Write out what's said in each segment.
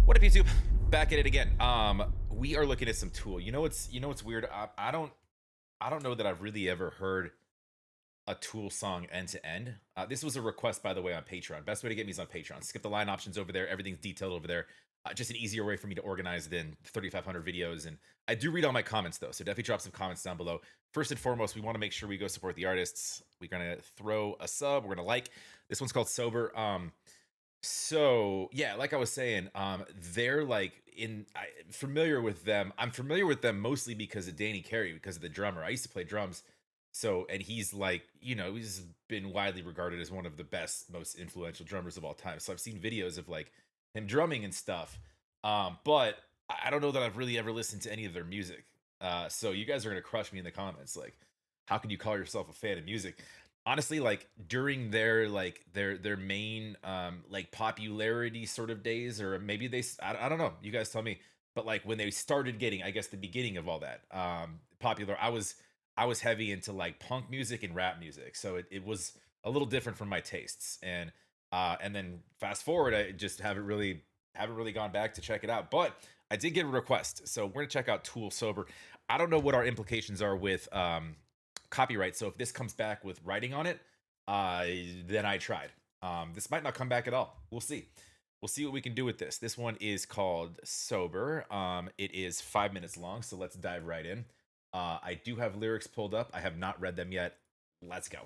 What up, YouTube? Back at it again. We are looking at some Tool. What's weird. I don't know that I've really ever heard a Tool song end to end. This was a request, by the way, on Patreon. Best way to get me is on Patreon. Skip the line options over there. Everything's detailed over there. Just an easier way for me to organize than 3,500 videos. And I do read all my comments though, so definitely drop some comments down below. First and foremost, we want to make sure we go support the artists. We're gonna throw a sub. We're gonna like. This one's called Sober. So yeah, like I was saying, they're like familiar with them. I'm familiar with them mostly because of Danny Carey, because of the drummer. I used to play drums, so and he's like, he's been widely regarded as one of the best, most influential drummers of all time. So I've seen videos of like him drumming and stuff. But I don't know that I've really ever listened to any of their music. So you guys are gonna crush me in the comments. Like, how can you call yourself a fan of music? Honestly, like during their main like popularity sort of days, or maybe I don't know, you guys tell me, but like when they started getting, I guess, the beginning of all that popular, I was heavy into like punk music and rap music, so it was a little different from my tastes. And then fast forward, I just haven't really gone back to check it out, but I did get a request, so we're gonna check out Tool Sober. I don't know what our implications are with copyright. So if this comes back with writing on it, then I tried. This might not come back at all. We'll see. We'll see what we can do with this. This one is called Sober. It is 5 minutes long, so let's dive right in. I do have lyrics pulled up. I have not read them yet. Let's go.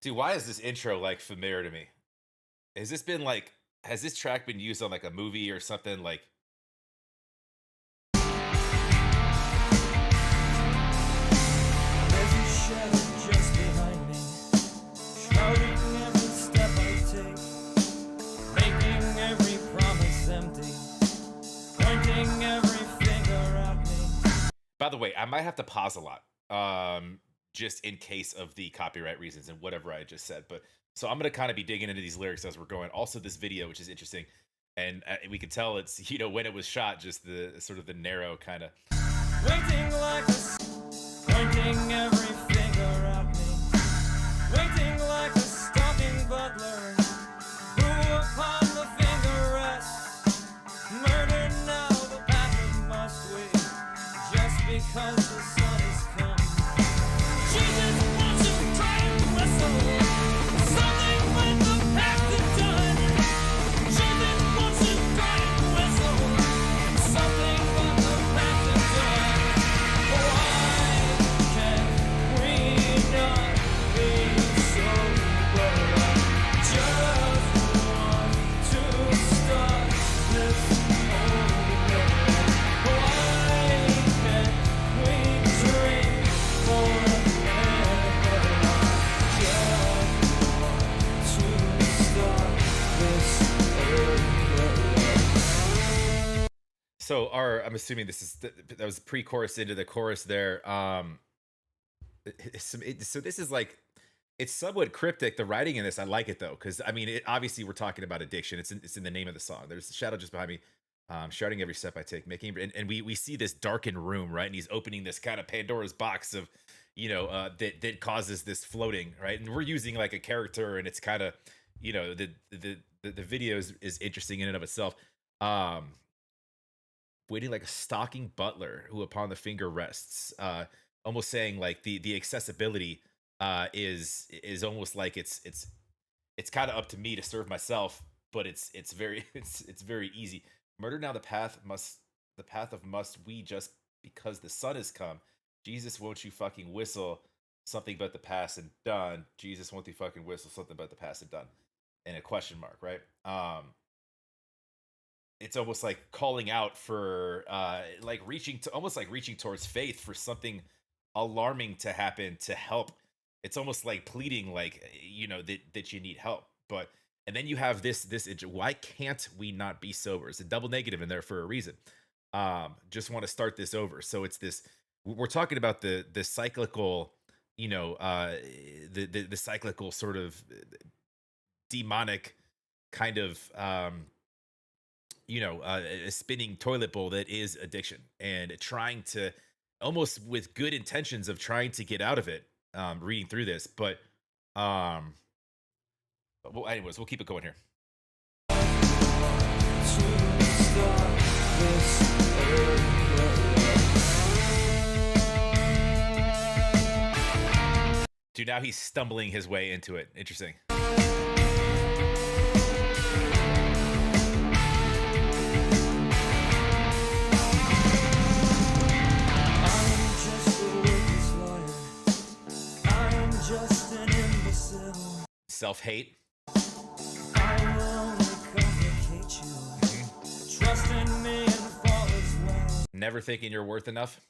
Dude, why is this intro like familiar to me? Has this track been used on like a movie or something? Like, There's a shadow just behind me, shrouding every step I take, making every promise empty, pointing every finger at me. by the way, I might have to pause a lot, just in case of the copyright reasons and whatever I just said. But so I'm gonna kind of be digging into these lyrics as we're going. Also, this video, which is interesting, and we can tell it's when it was shot, just the sort of the narrow kind of. Waiting like pointing every finger at me, waiting like a stalking butler, who upon the finger rests, murder now the path of must we, just because the sun is come. Jesus wants to try and whistle, something with the pact is done. Jesus wants to try and whistle, something with the pact is done. Why can't we not be sober? Just want to start this over. Why can't we drink forever? Just want to start this over. So, I'm assuming this is that was pre-chorus into the chorus there. So this is like, it's somewhat cryptic. The writing in this, I like it though, because I mean, obviously we're talking about addiction. It's in the name of the song. There's a shadow just behind me, shouting every step I take, making, and we see this darkened room, right? And he's opening this kind of Pandora's box of, that causes this floating, right? And we're using like a character, and it's kind of, the video is interesting in and of itself. Waiting like a stalking butler who upon the finger rests, almost saying like the accessibility is almost like it's kind of up to me to serve myself, but it's very it's very easy. Murder now the path of must we, just because the sun has come. Jesus, won't you fucking whistle something but the past and done. Jesus, won't you fucking whistle something but the past and done. and a question mark, right? It's almost like calling out for like reaching to almost like reaching towards faith for something alarming to happen to help. It's almost like pleading, like that you need help. But and then you have why can't we not be sober? It's a double negative in there for a reason. Just want to start this over. So it's this, we're talking about the cyclical, the cyclical sort of demonic kind of a spinning toilet bowl that is addiction, and trying to, almost with good intentions of trying to get out of it, reading through this, um well, anyways, we'll keep it going here. Dude, now he's stumbling his way into it. Interesting. Self-hate. Never thinking you're worth enough.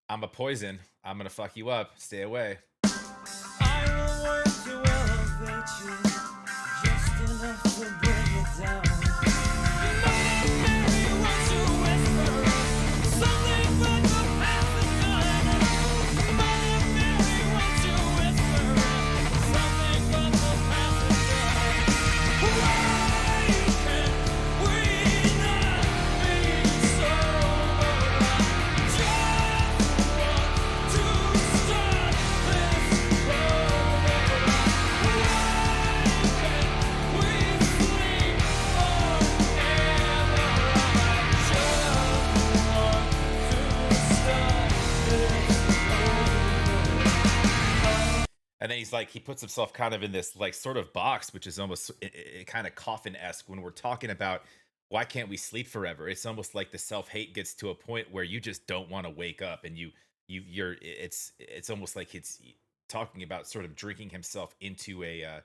I'm a poison. I'm gonna fuck you up. Stay away. I will work to elevate you, just enough to bring it down. And then he's like, he puts himself kind of in this like sort of box, which is almost kind of coffin-esque when we're talking about why can't we sleep forever. It's almost like the self-hate gets to a point where you just don't want to wake up, and it's almost like it's talking about sort of drinking himself into a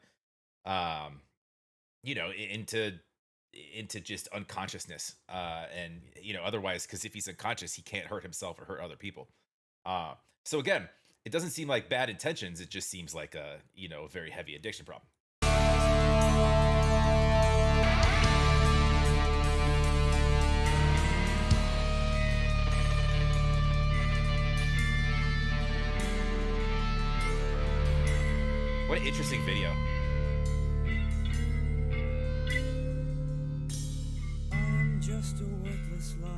into just unconsciousness, and otherwise, because if he's unconscious he can't hurt himself or hurt other people. So again, it doesn't seem like bad intentions. It just seems like a very heavy addiction problem. What an interesting video. I am just a worthless liar.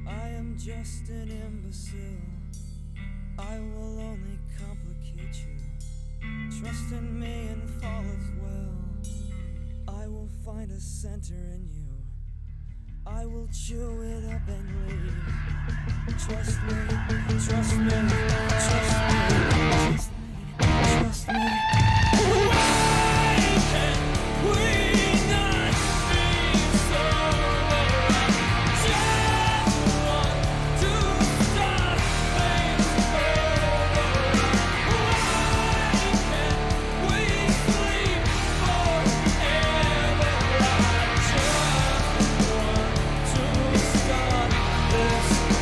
I am just an imbecile. I will only complicate you. Trust in me and fall as well. I will find a center in you. I will chew it up and leave. Trust me, trust me, trust me, trust me, trust me. Why can we not be sober? Just want to stop things over. Why can't we sleep forever? I just want to start this over.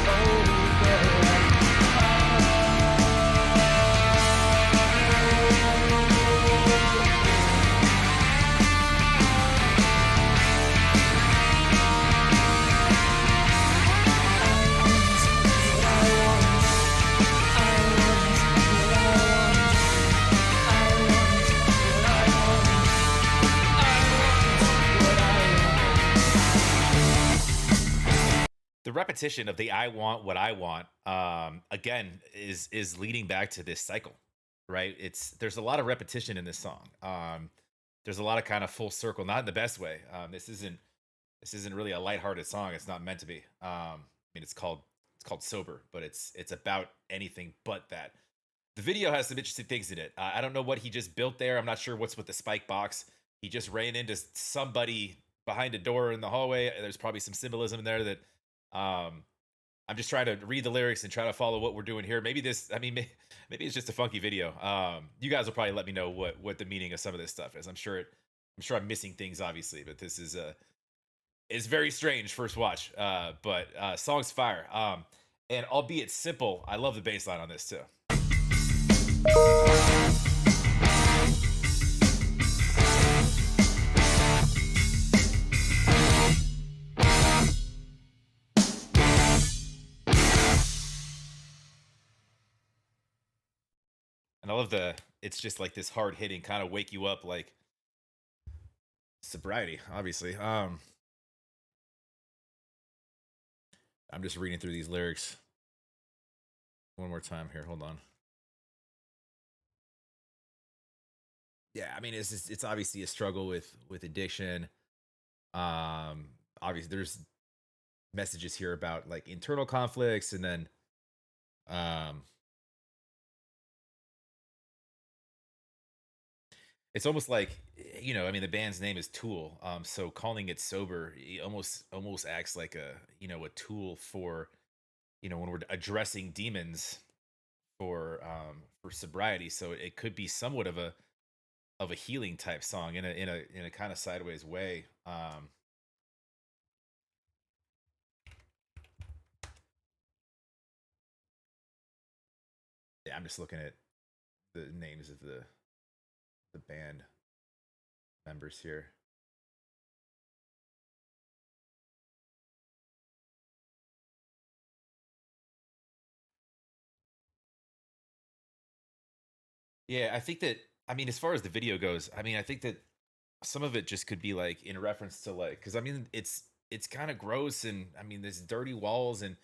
The repetition of the "I want what I want" again is leading back to this cycle, right? There's a lot of repetition in this song. There's a lot of kind of full circle, not in the best way. This isn't really a lighthearted song. It's not meant to be. I mean, it's called Sober, but it's about anything but that. The video has some interesting things in it. I don't know what he just built there. I'm not sure what's with the spike box. He just ran into somebody behind a door in the hallway. There's probably some symbolism in there that I'm just trying to read the lyrics and try to follow what we're doing here. Maybe this, I mean, maybe it's just a funky video. You guys will probably let me know what the meaning of some of this stuff is. I'm sure I'm missing things obviously, but this is it's very strange first watch. But song's fire. And albeit simple, I love the bass line on this too. And I love it's just like this hard hitting kind of wake you up, like sobriety, obviously. I'm just reading through these lyrics one more time here. Hold on. Yeah, I mean, it's obviously a struggle with addiction. Obviously, there's messages here about like internal conflicts, and then um, it's almost like I mean, the band's name is Tool, so calling it sober almost acts like a tool for when we're addressing demons for sobriety. So it could be somewhat of a healing type song in a kind of sideways way. Yeah, I'm just looking at the names of the band members here. Yeah, I think that I mean, as far as the video goes, I mean, I think that some of it just could be like in reference to like because I mean, it's kind of gross, and I mean, there's dirty walls, and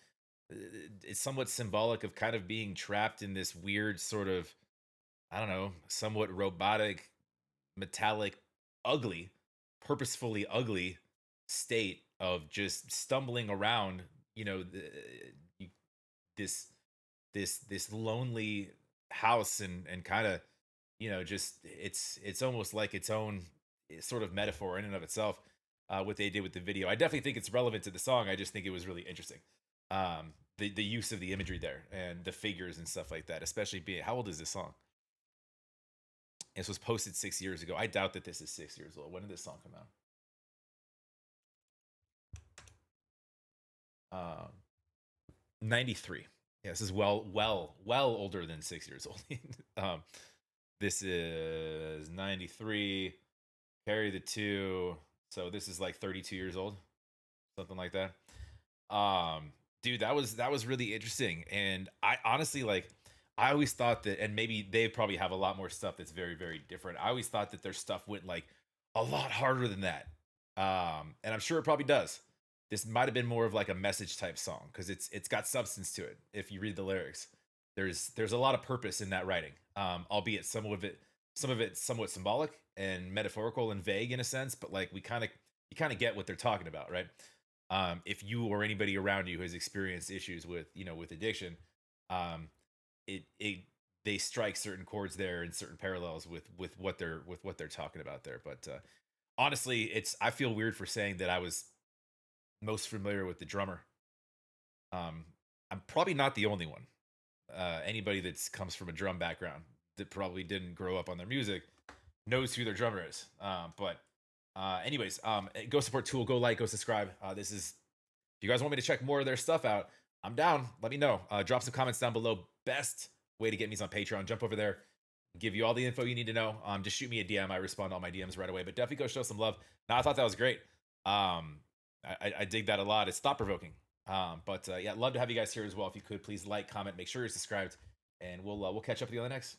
uh, it's somewhat symbolic of kind of being trapped in this weird sort of I don't know, somewhat robotic, metallic, ugly, purposefully ugly state of just stumbling around, you know, you, this this lonely house and kind of just it's almost like its own sort of metaphor in and of itself. What they did with the video, I definitely think it's relevant to the song. I just think it was really interesting. The use of the imagery there and the figures and stuff like that, especially being how old is this song? This was posted 6 years ago. I doubt that this is 6 years old. When did this song come out? 93. Yeah, this is well older than 6 years old. um, this is 93. Carry the two. So this is like 32 years old, something like that. Dude, that was really interesting. And I honestly like I always thought that, and maybe they probably have a lot more stuff that's very, very different. I always thought that their stuff went like a lot harder than that. And I'm sure it probably does. This might have been more of like a message type song because it's got substance to it. If you read the lyrics, there's a lot of purpose in that writing. Albeit some of it somewhat symbolic and metaphorical and vague in a sense, but like you kind of get what they're talking about, right? If you or anybody around you has experienced issues with with addiction, um, it they strike certain chords there and certain parallels with what they're talking about there. But honestly, it's I feel weird for saying that I was most familiar with the drummer. Um, I'm probably not the only one. Anybody that comes from a drum background that probably didn't grow up on their music knows who their drummer is. Anyways, go support Tool, go like, go subscribe. This is if you guys want me to check more of their stuff out, I'm down. Let me know. Drop some comments down below. Best way to get me is on Patreon. Jump over there, give you all the info you need to know. Just shoot me a DM. I respond to all my DMs right away. But definitely go show some love. Now, I thought that was great. I dig that a lot. It's thought provoking. But yeah, love to have you guys here as well. If you could please like, comment, make sure you're subscribed, and we'll catch up with you on the next.